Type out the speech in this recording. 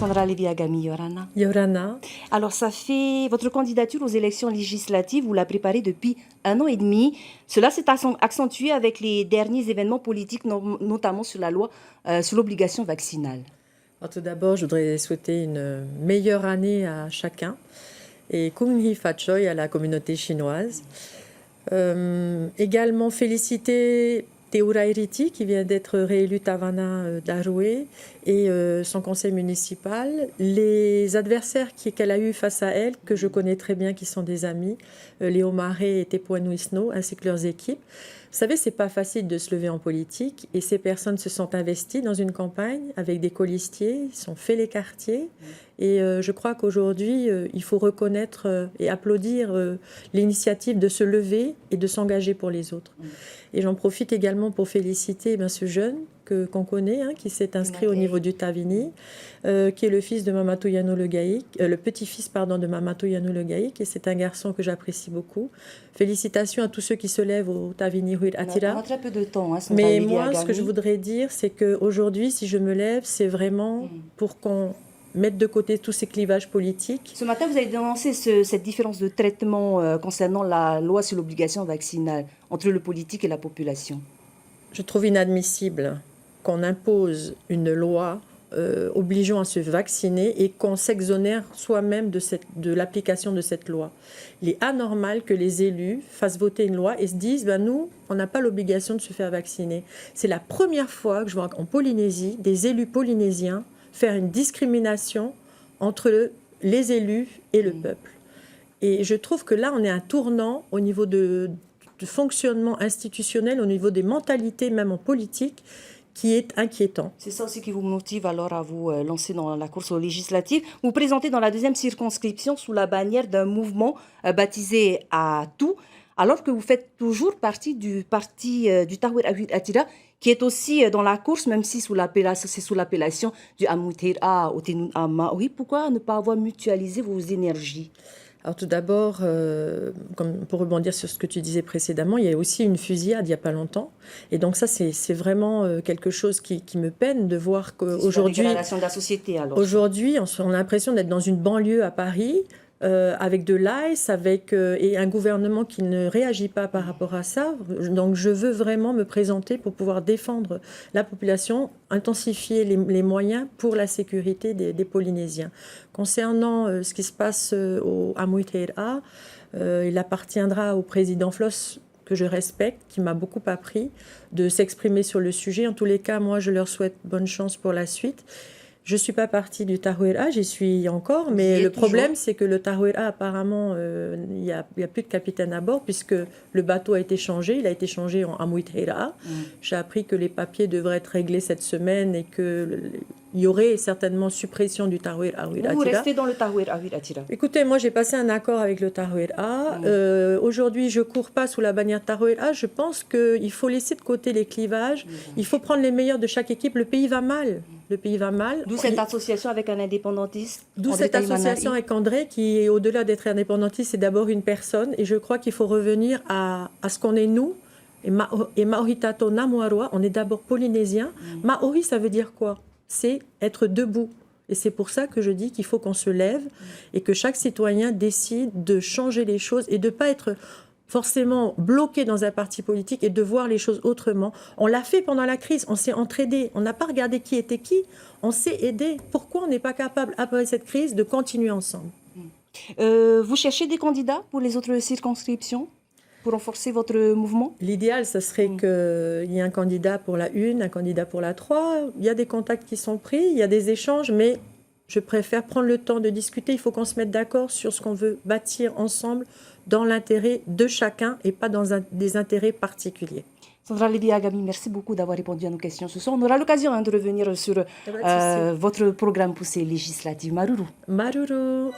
Sandra Leviagami, Yorana. Yorana. Alors, ça fait votre candidature aux élections législatives, vous la préparez depuis 1 an et demi. Cela s'est accentué avec les derniers événements politiques, notamment sur la loi sur l'obligation vaccinale. Alors, tout d'abord, je voudrais souhaiter une meilleure année à chacun et Kung Hee Fat Choi à la communauté chinoise. Également féliciter Teura Iriti qui vient d'être réélu Tavana d'Aroué et son conseil municipal. Les adversaires qu'elle a eu face à elle, que je connais très bien, qui sont des amis, Léo Marais et Tepoen Wisno, ainsi que leurs équipes. Vous savez, c'est pas facile de se lever en politique et ces personnes se sont investies dans une campagne avec des colistiers, ils sont fait les quartiers et je crois qu'aujourd'hui, il faut reconnaître et applaudir l'initiative de se lever et de s'engager pour les autres. Et j'en profite également pour féliciter ce jeune qu'on connaît, qui s'est inscrit au niveau du Tavini, qui est le fils de Mamatou Yanou Le Gaïk, le petit-fils de Mamatou Yanou Le Gaïk, et c'est un garçon que j'apprécie beaucoup. Félicitations à tous ceux qui se lèvent au Tavini Rue Attira. On a très peu de temps. Mais moi, ce que je voudrais dire, c'est qu'aujourd'hui, si je me lève, c'est vraiment pour qu'on mettre de côté tous ces clivages politiques. Ce matin, vous avez dénoncé cette différence de traitement concernant la loi sur l'obligation vaccinale entre le politique et la population. Je trouve inadmissible qu'on impose une loi obligeant à se vacciner et qu'on s'exonère soi-même de l'application de cette loi. Il est anormal que les élus fassent voter une loi et se disent nous, on n'a pas l'obligation de se faire vacciner. C'est la première fois que je vois en Polynésie des élus polynésiens faire une discrimination entre les élus et le peuple. Et je trouve que là, on est à un tournant au niveau de fonctionnement institutionnel, au niveau des mentalités, même en politique, qui est inquiétant. C'est ça aussi qui vous motive alors à vous lancer dans la course aux législatives. Vous vous présentez dans la 2e circonscription sous la bannière d'un mouvement baptisé à tout, alors que vous faites toujours partie du parti du Tahwir Attira, qui est aussi dans la course, même si c'est sous l'appellation du Amouteira au Tenun Ama. Oui, pourquoi ne pas avoir mutualisé vos énergies? Alors tout d'abord, pour rebondir sur ce que tu disais précédemment, il y a aussi une fusillade il n'y a pas longtemps. Et donc ça, c'est vraiment quelque chose qui me peine de voir qu'aujourd'hui... C'est de la société alors. Aujourd'hui, on a l'impression d'être dans une banlieue à Paris, avec de l'ICE, et un gouvernement qui ne réagit pas par rapport à ça. Donc je veux vraiment me présenter pour pouvoir défendre la population, intensifier les moyens pour la sécurité des Polynésiens. Concernant ce qui se passe au Amouiteira, il appartiendra au président Floss, que je respecte, qui m'a beaucoup appris, de s'exprimer sur le sujet. En tous les cas, moi, je leur souhaite bonne chance pour la suite. Je ne suis pas partie du Tarouéra, j'y suis encore, mais le problème, c'est que le Tarouéra, apparemment, il n'y a plus de capitaine à bord, puisque le bateau a été changé, il a été changé en Amouiteira. J'ai appris que les papiers devraient être réglés cette semaine et qu'il y aurait certainement suppression du Tarouéra. Vous restez dans le Tarouéra Attira? Écoutez, moi, j'ai passé un accord avec le Tarouéra. Aujourd'hui, je ne cours pas sous la bannière Tarouéra. Je pense qu'il faut laisser de côté les clivages. Il faut prendre les meilleurs de chaque équipe. Le pays va mal. Le pays va mal. D'où cette association avec un indépendantiste. D'où cette association avec André qui, au-delà d'être indépendantiste, c'est d'abord une personne. Et je crois qu'il faut revenir à ce qu'on est nous. Et Maoritato Namuaroa, on est d'abord polynésien. Maori, ça veut dire quoi? C'est être debout. Et c'est pour ça que je dis qu'il faut qu'on se lève et que chaque citoyen décide de changer les choses et de ne pas être forcément bloqué dans un parti politique et de voir les choses autrement. On l'a fait pendant la crise, on s'est entraidé, on n'a pas regardé qui était qui, on s'est aidé. Pourquoi on n'est pas capable, après cette crise, de continuer ensemble? Vous cherchez des candidats pour les autres circonscriptions pour renforcer votre mouvement? L'idéal, ce serait qu'il y ait un candidat pour la 1, un candidat pour la 3. Il y a des contacts qui sont pris, il y a des échanges, mais je préfère prendre le temps de discuter. Il faut qu'on se mette d'accord sur ce qu'on veut bâtir ensemble dans l'intérêt de chacun et pas dans des intérêts particuliers. Sandra Leviagami, merci beaucoup d'avoir répondu à nos questions ce soir. On aura l'occasion de revenir sur votre programme pour ces législatives. Maruru. Maruru.